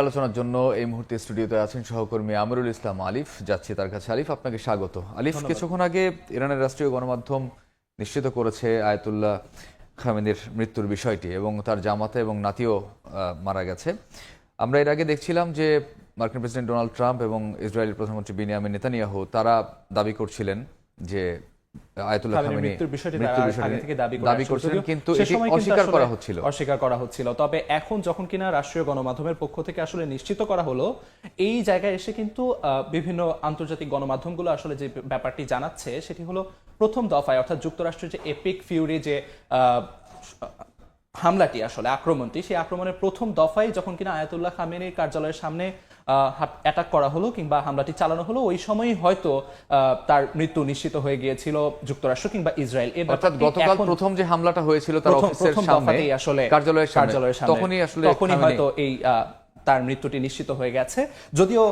আলোচনার জন্য এই মুহূর্তে স্টুডিওতে আছেন সহকর্মী আমিরুল ইসলাম আলিফ। যাচ্ছি তার কাছে। আলিফ, আপনাকে স্বাগত। আলিফ, কিছুক্ষণ আগে ইরানের রাষ্ট্রীয় গণমাধ্যম নিশ্চিত করেছে আয়াতুল্লাহ খামেনির মৃত্যুর বিষয়টি এবং তার জামাতা এবং নাতিও মারা গেছে। আমরা এর আগে দেখছিলাম যে মার্কিন প্রেসিডেন্ট ডোনাল্ড ট্রাম্প এবং ইসরায়েলের প্রধানমন্ত্রী বিনিয়ামিন নেতানিয়াহু তারা দাবি করছিলেন যে আয়াতুল্লাহ খামেনি মৃত্যুর বিষয়টি দাবি করছিলেন, কিন্তু এটি অস্বীকার করা হচ্ছিল। তবে এখন যখন কিনা রাষ্ট্রীয় গণমাধ্যমের পক্ষ থেকে আসলে নিশ্চিত করা হলো, এই জায়গায় এসে কিন্তু বিভিন্ন আন্তর্জাতিক গণমাধ্যমগুলো আসলে যে ব্যাপারটি জানাচ্ছে সেটি হলো প্রথম দফায়, অর্থাৎ যুক্তরাষ্ট্রের যে এপিক ফিউরি যে হামলাটি আসলে আক্রমণটি, সেই আক্রমণের প্রথম দফায় যখন কিনা আয়াতুল্লাহ খামেনির কার্যালয়ের সামনে অ্যাটাক করা হলো কিংবা হামলাটি চালানো হলো, ওই সময়ই হয়তো তার মৃত্যু নিশ্চিত হয়ে গিয়েছিল যুক্তরাষ্ট্র কিংবা ইসরায়েল। অর্থাৎ গতকাল প্রথম যে হামলাটা হয়েছিল তার অফিসের সামনে, আসলে কার্যালয়ের সামনে, তখনই হয়তো এই তার মৃত্যুটি নিশ্চিত হয়ে গেছে। যদিও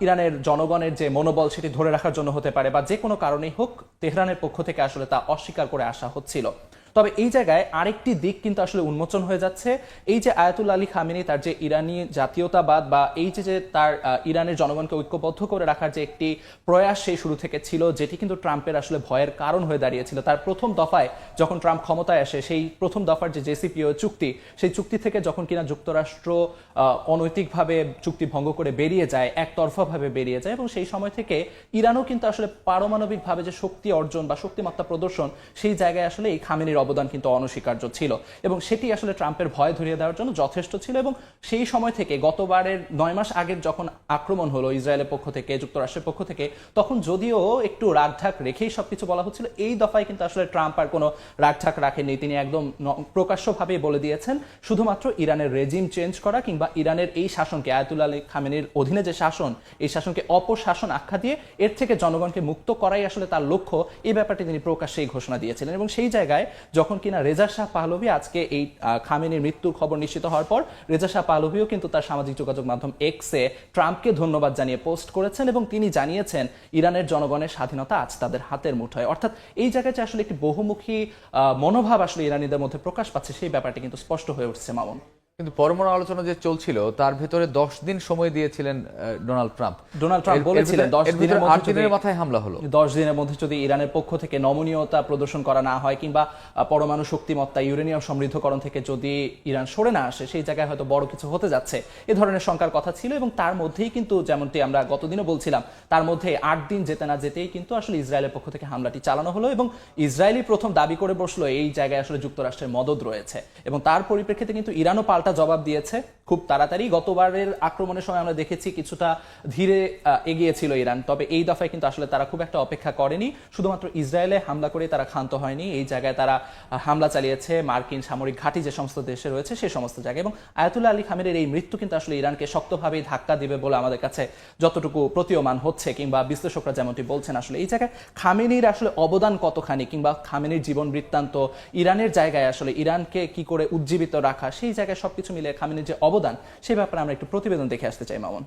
ইরানের জনগণের যে মনোবল সেটি ধরে রাখার জন্য হতে পারে বা যে কোনো কারণেই হোক, তেহরানের পক্ষ থেকে আসলে তা অস্বীকার করে আসা হচ্ছিল। তবে এই জায়গায় আরেকটি দিক কিন্তু আসলে উন্মোচন হয়ে যাচ্ছে। এই যে আয়াতুল্লাহ আলী খামেনি, তার যে ইরানি জাতীয়তাবাদ বা এই যে তার ইরানের জনগণকে ঐক্যবদ্ধ করে রাখার যে একটি প্রয়াস সেই শুরু থেকে ছিল, যেটি কিন্তু ট্রাম্পের আসলে ভয়ের কারণ হয়ে দাঁড়িয়েছিল। তার প্রথম দফায় যখন ট্রাম্প ক্ষমতায় আসে, সেই প্রথম দফার যে জেসিপিও চুক্তি, সেই চুক্তি থেকে যখন কিনা যুক্তরাষ্ট্র অনৈতিকভাবে চুক্তি ভঙ্গ করে বেরিয়ে যায়, একতরফাভাবে বেরিয়ে যায়, এবং সেই সময় থেকে ইরানও কিন্তু আসলে পারমাণবিকভাবে যে শক্তি অর্জন বা শক্তিমত্তা প্রদর্শন, সেই জায়গায় আসলে এই খামেনির অবদান কিন্তু অনস্বীকার্য ছিল এবং সেটি আসলে ট্রাম্পের ভয় ধরিয়ে দেওয়ার জন্য যথেষ্ট ছিল। এবং সেই সময় থেকে গতবারের 9 মাস আগের যখন আক্রমণ হলো ইসরায়েলের পক্ষ থেকে, যুক্তরাষ্ট্রের পক্ষ থেকে, তখন যদিও একটু রাগঢাক রেখেই সবকিছু বলা হচ্ছিল, এই দফায় কিন্তু আসলে ট্রাম্প আর কোনো রাগঢাক রাখেননি। তিনি একদম প্রকাশ্যভাবেই বলে দিয়েছেন শুধুমাত্র ইরানের রেজিম চেঞ্জ করা কিংবা ইরানের এই শাসনকে, আয়াতুল্লাহ আলী খামেনির অধীনে যে শাসন, এই শাসনকে অপশাসন আখ্যা দিয়ে এর থেকে জনগণকে মুক্ত করাই আসলে তার লক্ষ্য। এই ব্যাপারটি তিনি প্রকাশ্যেই ঘোষণা দিয়েছিলেন। এবং সেই জায়গায় যখন কিনা রেজা শাহ পাহলভি আজকে এই খামেনির মৃত্যুর খবর নিশ্চিত হওয়ার পর, রেজা শাহ পাহলভিও কিন্তু তার সামাজিক যোগাযোগ মাধ্যম এক্সে ট্রাম্পকে ধন্যবাদ জানিয়ে পোস্ট করেছেন এবং তিনি জানিয়েছেন ইরানের জনগণের স্বাধীনতা আজ তাদের হাতের মুঠোয়। অর্থাৎ এই জায়গায় যে আসলে একটি বহুমুখী মনোভাব আসলে ইরানিদের মধ্যে প্রকাশ পাচ্ছে, সেই ব্যাপারটি কিন্তু স্পষ্ট হয়ে উঠছে মামুন। কিন্তু পরমাণু আলোচনা যে চলছিল তার ভেতরে 10 দিন সময় দিয়েছিলেন ডোনাল্ড ট্রাম্প বলেছিলেন 10 দিনের মাথায় হামলা হলো। 10 দিনের মধ্যে যদি ইরানের পক্ষ থেকে নমনীয়তা প্রদর্শন করা না হয় কিংবা পরমাণু শক্তিমত্তা, ইউরেনিয়াম সমৃদ্ধকরণ থেকে যদি ইরান সরে না আসে, সেই জায়গায় হয়তো বড় কিছু হতে যাচ্ছে, এ ধরনের শঙ্কার কথা ছিল। এবং তার মধ্যেই কিন্তু, যেমনটি আমরা গতদিনও বলছিলাম, তার মধ্যে 8 দিন যেতে না যেতেই কিন্তু আসলে ইসরায়েলের পক্ষ থেকে হামলাটি চালানো হলো এবং ইসরায়েলি প্রথম দাবি করে বসলো এই জায়গায় আসলে যুক্তরাষ্ট্রের মদদ রয়েছে এবং তার পরিপ্রেক্ষিতে কিন্তু ইরানও পাল্টা জবাব দিয়েছে খুব তাড়াতাড়ি। গতবারের আক্রমণের সময় আমরা দেখেছি কিছুটা ধীরে এগিয়েছিল ইরান, তবে এই দফায় কিন্তু আসলে তারা খুব একটা অপেক্ষা করেনি। শুধুমাত্র ইসরায়েলে হামলা করে তারা ক্ষান্ত হয়নি, এই জায়গায় তারা হামলা চালিয়েছে মার্কিন সামরিক ঘাঁটি যে সমস্ত দেশে রয়েছে সেই সমস্ত জায়গায়। এবং আয়াতুল্লাহ আলী খামেনির এই মৃত্যু কিন্তু আসলে ইরানকে শক্তভাবেই ধাক্কা দিবে বলে আমাদের কাছে যতটুকু প্রতীয়মান হচ্ছে কিংবা বিশ্লেষকরা যেমনটি বলছেন, আসলে এই জায়গায় খামেনির আসলে অবদান কতখানি কিংবা খামেনির জীবন বৃত্তান্ত, ইরানের জায়গায় আসলে ইরানকে কি করে উজ্জীবিত রাখা, সেই জায়গায় সবকিছু মিলে খামেনির যে অবদান, সেই ব্যাপারে আমরা একটু প্রতিবেদন দেখে আসতে চাই মামুন।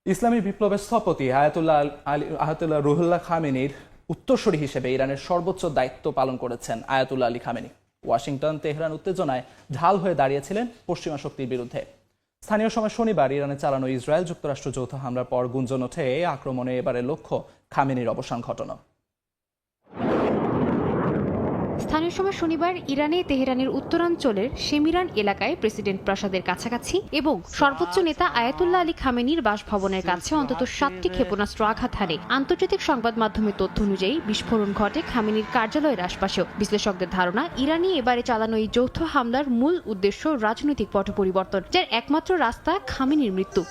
ইসলামী বিপ্লবের স্থপতি আয়াতুল্লাহ রুহুল্লাহ খামেনির উত্তরসূরি হিসেবে ইরানের সর্বোচ্চ দায়িত্ব পালন করেছেন Ayatollah Ali Khamenei. Washington Tehran উত্তেজনায় ঢাল হয়ে দাঁড়িয়েছিলেন পশ্চিমা শক্তির বিরুদ্ধে। স্থানীয় সময় শনিবার ইরানে চালানো ইসরায়েল যুক্তরাষ্ট্র যৌথ হামলার পর গুঞ্জন ওঠে এই আক্রমণে এবারের লক্ষ্য খামেনির অবসান ঘটানো। স্থানীয় সময় শনিবার ইরানে তেহরানের উত্তরাঞ্চলের শেমিরান এলাকায় প্রেসিডেন্ট প্রাসাদের কাছাকাছি এবং সর্বোচ্চ নেতা আয়াতুল্লাহ আলী খামেনির বাসভবনের কাছে অন্তত 7টি ক্ষেপণাস্ত্র আঘাত হানে। আন্তর্জাতিক সংবাদ মাধ্যমের তথ্য অনুযায়ী বিস্ফোরণ ঘটে খামেনির কার্যালয়ের আশপাশেও। বিশ্লেষকদের ধারণা, ইরানি এবারে চালানো এই যৌথ হামলার মূল উদ্দেশ্য রাজনৈতিক পট পরিবর্তন, যার একমাত্র রাস্তা খামেনির মৃত্যু।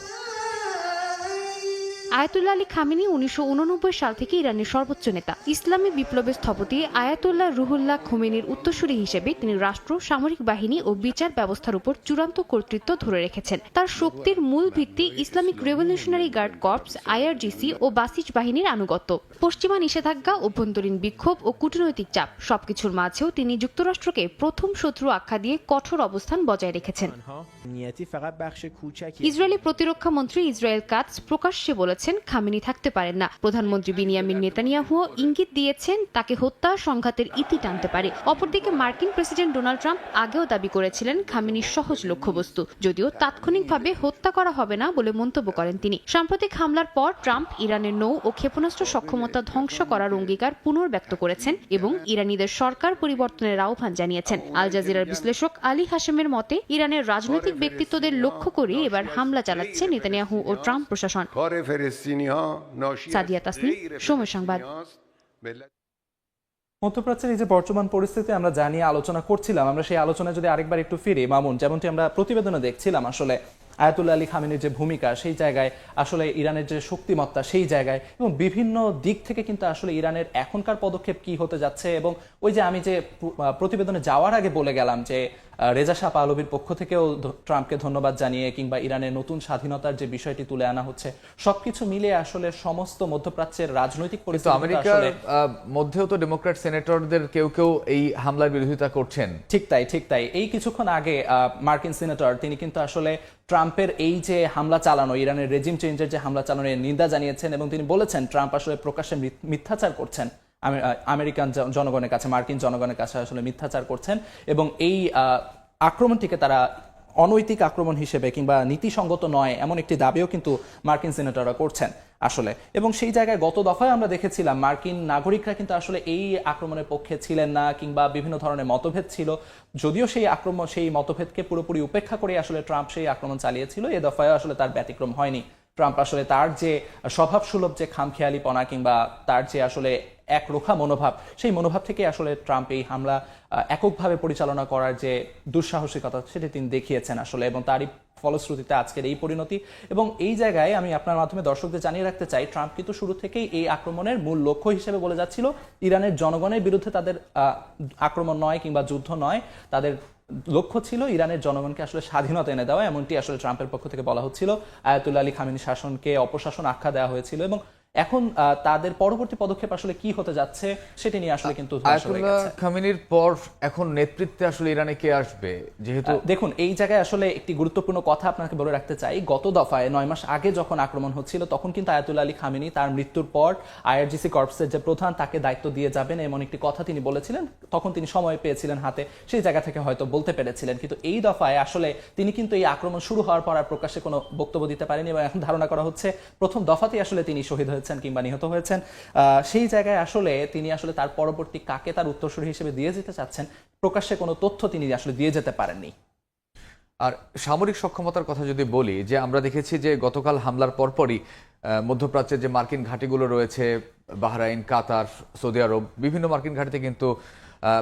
আয়াতুল্লাহ আলী খামেনি 1989 সাল থেকে ইরানের সর্বোচ্চ নেতা। ইসলামী বিপ্লবের স্থপতি আয়াতুল্লাহ রুহুল্লাহ খোমেনির উত্তরসূরি হিসেবে তিনি রাষ্ট্র, সামরিক বাহিনী ও বিচার ব্যবস্থার উপর চূড়ান্ত কর্তৃত্ব ধরে রেখেছেন। তার শক্তির মূল ভিত্তি Islamic revolutionary guard corps, IRGC ও বাসিজ বাহিনীর আনুগত্য। পশ্চিমা নিষেধাজ্ঞা, অভ্যন্তরীণ বিক্ষোভ ও কূটনৈতিক চাপ, সবকিছুর মাঝেও তিনি যুক্তরাষ্ট্রকে প্রথম শত্রু আখ্যা দিয়ে কঠোর অবস্থান বজায় রেখেছেন। ইসরায়েলি প্রতিরক্ষা মন্ত্রী ইসরায়েল কাটস প্রকাশ্যে বলেছেন, বলেছেন খামেনি থাকতে পারেন না। প্রধানমন্ত্রী বিনিয়ামিন নেতানিয়াহুও ইঙ্গিত দিয়েছেন তাকে হত্যা সংঘাতের ইতি টানতে পারে। অপরদিকে মার্কিন প্রেসিডেন্ট ডোনাল্ড ট্রাম্প আগেও দাবি করেছিলেন খামেনির সহজ লক্ষ্যবস্তু, যদিও তাৎক্ষণিকভাবে হত্যা করা হবে না বলে মন্তব্য করেন তিনি। সাম্প্রতিক হামলার পর ট্রাম্প ইরানের নৌ ও ক্ষেপণাস্ত্র সক্ষমতা ধ্বংস করার অঙ্গীকার পুনর্ব্যক্ত করেছেন এবং ইরানিদের সরকার পরিবর্তনের আহ্বান জানিয়েছেন। আল জাজিরার বিশ্লেষক আলী হাশেমের মতে, ইরানের রাজনৈতিক ব্যক্তিত্বদের লক্ষ্য করে এবার হামলা চালাচ্ছে নেতানিয়াহু ও ট্রাম্প প্রশাসন। সাদিয়া তাসনিম, সময় সংবাদ। মধ্যপ্রাচ্যের এই যে বর্তমান পরিস্থিতি আমরা জানিয়ে আলোচনা করছিলাম, আমরা সেই আলোচনায় যদি আরেকবার একটু ফিরি মামুন, যেমনটি আমরা প্রতিবেদনে দেখছিলাম আসলে আয়াতুল্লাহ আলী খামেনির যে ভূমিকা সেই জায়গায়, আসলে ইরানের যে শক্তিমত্তা সেই জায়গায়, এবং বিভিন্ন দিক থেকে কিন্তু আসলে ইরানের এখনকার পদক্ষেপ কি হতে যাচ্ছে। এবং ওই যে আমি যে প্রতিবেদনে যাওয়ার আগে বলে গেলাম যে রেজা শাহ পাহলভির পক্ষ থেকেও ট্রাম্পকে ধন্যবাদ জানিয়ে কিংবা ইরানের নতুন স্বাধীনতার যে বিষয়টি তুলে আনা হচ্ছে, সবকিছু মিলিয়ে আসলে সমস্ত মধ্যপ্রাচ্যের রাজনৈতিক পরিস্থিতি আমেরিকার মধ্যেও তো ডেমোক্র্যাট সেনেটরদের কেউ কেউ এই হামলার বিরোধিতা করছেন। ঠিক তাই। এই কিছুক্ষণ আগে মার্কিন সিনেটর তিনি কিন্তু আসলে ট্রাম্পের এই যে হামলা চালানো, ইরানের রেজিম চেঞ্জের যে হামলা চালানোর নিন্দা জানিয়েছেন এবং তিনি বলেছেন ট্রাম্প আসলে প্রকাশ্যে মিথ্যাচার করছেন আমেরিকান জনগণের কাছে, মার্কিন জনগণের কাছে আসলে মিথ্যাচার করছেন এবং এই আক্রমণটিকে তারা অনৈতিক আক্রমণ হিসেবে কিংবা নীতিসঙ্গত নয় এমন একটি দাবিও কিন্তু মার্কিন সিনেটররা করছেন আসলে। এবং সেই জায়গায় গত দফায় আমরা দেখেছিলাম মার্কিন নাগরিকরা কিন্তু আসলে এই আক্রমণের পক্ষে ছিলেন না কিংবা বিভিন্ন ধরনের মতভেদ ছিল, যদিও সেই মতভেদকে পুরোপুরি উপেক্ষা করে আসলে ট্রাম্প সেই আক্রমণ চালিয়েছিল। এ দফায় আসলে তার ব্যতিক্রম হয়নি। ট্রাম্প আসলে তার যে স্বভাবসুলভ যে খামখেয়ালিপনা কিংবা তার যে আসলে একরোখা মনোভাব, সেই মনোভাব থেকে আসলে ট্রাম্প এই হামলা এককভাবে পরিচালনা করার যে দুঃসাহসিকতা সেটি তিনি দেখিয়েছেন আসলে, এবং তারই ফলশ্রুতিতে আজকের এই পরিণতি। এবং এই জায়গায় আমি আপনার মাধ্যমে দর্শকদের জানিয়ে রাখতে চাই, ট্রাম্প কিন্তু শুরু থেকেই এই আক্রমণের মূল লক্ষ্য হিসেবে বলে যাচ্ছিল ইরানের জনগণের বিরুদ্ধে তাদের আক্রমণ নয় কিংবা যুদ্ধ নয়, তাদের লক্ষ্য ছিল ইরানের জনগণকে আসলে স্বাধীনতা এনে দেওয়া, এমনটি আসলে ট্রাম্পের পক্ষ থেকে বলা হচ্ছিল। আয়াতুল্লাহ আলী খামেনির শাসনকে অপশাসন আখ্যা দেওয়া হয়েছিল এবং এখন তাদের পরবর্তী পদক্ষেপ আসলে কি হতে যাচ্ছে সেটি নিয়ে আসলে কিন্তু আয়াতুল্লাহ খামেনির পর এখন নেতৃত্বে আসলে ইরানে কে আসবে? যেহেতু দেখুন এই জায়গায় আসলে একটি গুরুত্বপূর্ণ কথা আপনাকে বলে রাখতে চাই, গত দফায় 9 মাস আগে যখন আক্রমণ হচ্ছিল তখন কিন্তু আয়াতুল্লাহ আলী খামেনি তার মৃত্যুর পর আইআরজিসি কর্পসের যে প্রধান তাকে দায়িত্ব দিয়ে যাবেন এমন একটি কথা তিনি বলেছিলেন। তখন তিনি সময় পেয়েছিলেন হাতে, সেই জায়গা থেকে হয়তো বলতে পেরেছিলেন, কিন্তু এই দফায় আসলে তিনি কিন্তু এই আক্রমণ শুরু হওয়ার পর আর প্রকাশ্যে কোনো বক্তব্য দিতে পারেনি এবং এখন ধারণা করা হচ্ছে প্রথম দফাতেই আসলে তিনি শহীদ হয়েছেন কিংবা নিহত হয়েছেন। সেই জায়গায় আসলে তিনি আসলে তার পরবর্তী কাকে তার উত্তরসূরি হিসেবে দিয়ে যেতে চাচ্ছেন, প্রকাশ্যে কোনো তথ্য তিনি আসলে দিয়ে যেতে পারেননি। আর সামরিক সক্ষমতার কথা যদি বলি, যে আমরা দেখেছি যে গতকাল হামলার পরপরই মধ্যপ্রাচ্যের যে মার্কিন ঘাঁটিগুলো রয়েছে, বাহরাইন, কাতার, সৌদি আরব, বিভিন্ন মার্কিন ঘাঁটিতে কিন্তু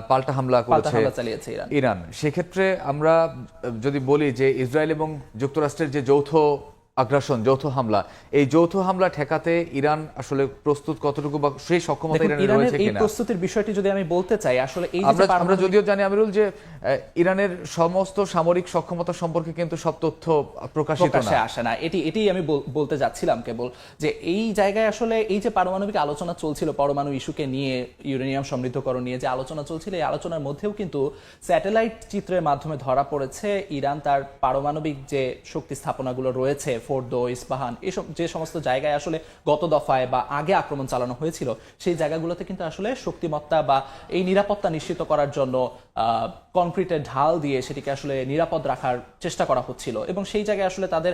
পাল্টা হামলা করেছে ইরান। সেক্ষেত্রে আমরা যদি বলি যে ইসরায়েল এবং যুক্তরাষ্ট্রের যে যৌথ আগ্রাসন, যৌথ হামলা, এই যৌথ হামলা ঠেকাতে ইরান আসলে প্রস্তুত কতটুকু বা সেই সক্ষমতা ইরানের রয়েছে কিনা? এই প্রস্তুতির বিষয়টি যদি আমি বলতে চাই, আসলে এই আমরা যদিও জানি আমিরুল যে ইরানের সমস্ত সামরিক সক্ষমতা সম্পর্কে কিন্তু সব তথ্য প্রকাশিত আসে না। এটি আমি বলতে যাচ্ছিলাম কেবল যে এই জায়গায় আসলে এই যে পারমাণবিক আলোচনা চলছিল, পরমাণু ইস্যুকে নিয়ে, ইউরেনিয়াম সমৃদ্ধকরণ নিয়ে যে আলোচনা চলছিল, এই আলোচনার মধ্যেও কিন্তু স্যাটেলাইট চিত্রের মাধ্যমে ধরা পড়েছে ইরান তার পারমাণবিক যে শক্তি স্থাপনাগুলো রয়েছে, ফোর্দো, ইস্পাহান, এসব যে সমস্ত জায়গায় আসলে গত দফায় বা আগে আক্রমণ চালানো হয়েছিল, সেই জায়গাগুলোতে কিন্তু আসলে শক্তিমত্তা বা এই নিরাপত্তা নিশ্চিত করার জন্য কনক্রিটের ঢাল দিয়ে সেটিকে আসলে নিরাপদ রাখার চেষ্টা করা হচ্ছিল এবং সেই জায়গায় আসলে তাদের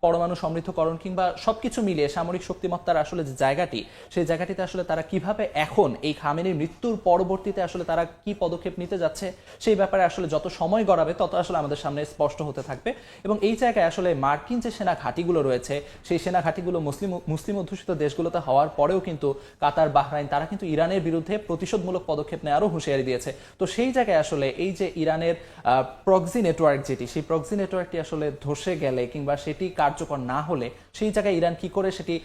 পরমাণু সমৃদ্ধকরণ কিংবা সবকিছু মিলিয়ে সামরিক শক্তিমত্তার আসলে যে জায়গাটি, সেই জায়গাটিতে আসলে তারা কিভাবে এখন এই খামেনির মৃত্যুর পরবর্তীতে আসলে তারা কি পদক্ষেপ নিতে যাচ্ছে সেই ব্যাপারে আসলে যত সময় গড়াবে তত আসলে আমাদের সামনে স্পষ্ট হতে থাকবে। এবং এই জায়গায় আসলে মার্কিন যে সেনা ঘাঁটিগুলো রয়েছে, সেই সেনা ঘাঁটিগুলো মুসলিম অধ্যুষিত দেশগুলোতে হওয়ার পরেও কিন্তু কাতার, বাহরাইন, তারা কিন্তু ইরানের বিরুদ্ধে প্রতিশোধমূলক পদক্ষেপ নেওয়ারও হুঁশিয়ারি দিয়েছে। তো সেই জায়গায় আসলে এই যে ইরানের প্রক্সি নেটওয়ার্ক যেটি, সেই প্রক্সি নেটওয়ার্কটি আসলে ধসে গেলে কিংবা সেটি কার্যকর না হলে সেই জায়গায় ইরান কি করে সেটি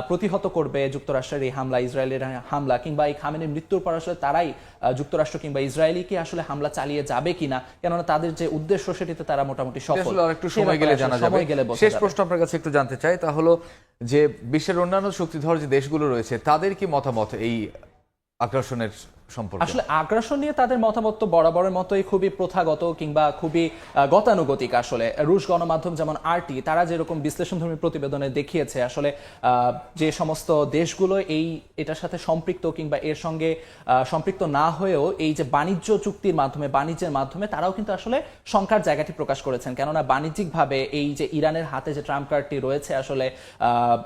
প্রতিহত করবে যুক্তরাষ্ট্রের এই হামলা, ইসরায়েলের হামলা কিংবা এই খামেনির মৃত্যুর পর আসলে তারাই যুক্তরাষ্ট্র কিংবা ইসরায়েলকে আসলে হামলা চালিয়ে যাবে কিনা, কেননা তাদের যে উদ্দেশ্য সেটিতে তারা মোটামুটি সফল। একটু সময় গেলে জানা যাবে। শেষ প্রশ্ন আপনার কাছে একটু জানতে চাই, তা হলো যে বিশ্বের অন্যান্য শক্তিধর যে দেশগুলো রয়েছে তাদের কি মতামত এই আগ্রাসনের সম্পর্কে? আসলে আগ্রাসন নিয়ে তাদের মতামত তো বরাবরের মতোই খুবই প্রথাগত কিংবা খুবই গতানুগতিক। আসলে রুশ গণমাধ্যম যেমন আরটি তারা যেরকম বিশ্লেষণধর্মী প্রতিবেদনে দেখিয়েছে আসলে যে সমস্ত দেশগুলো এটার সাথে সম্পৃক্ত কিংবা এর সঙ্গে সম্পৃক্ত না হয়েও এই যে বাণিজ্য চুক্তির মাধ্যমে বাণিজ্যের মাধ্যমে তারাও কিন্তু আসলে শঙ্কার জায়গাটি প্রকাশ করেছেন, কেননা বাণিজ্যিকভাবে এই যে ইরানের হাতে যে ট্রাম্প কার্ডটি রয়েছে আসলে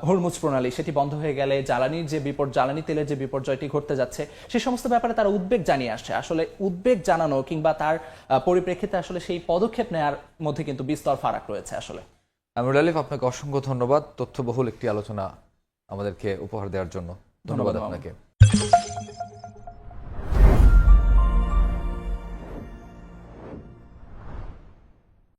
হরমুজ প্রণালী সেটি বন্ধ হয়ে গেলে জ্বালানি তেলের যে বিপর্যয়টি ঘটতে যাচ্ছে সে সমস্ত ব্যাপারে তারা উদ্বেগ জানিয়ে আসছে। আসলে উদ্বেগ জানানো কিংবা তার পরিপ্রেক্ষিতে আসলে সেই পদক্ষেপ নেওয়ার মধ্যে কিন্তু বিস্তর ফারাক রয়েছে। আসলে আমিরুল আলিফ, আপনাকে অসংখ্য ধন্যবাদ তথ্যবহুল একটি আলোচনা আমাদেরকে উপহার দেওয়ার জন্য। ধন্যবাদ ধন্যবাদ। আপনাকে।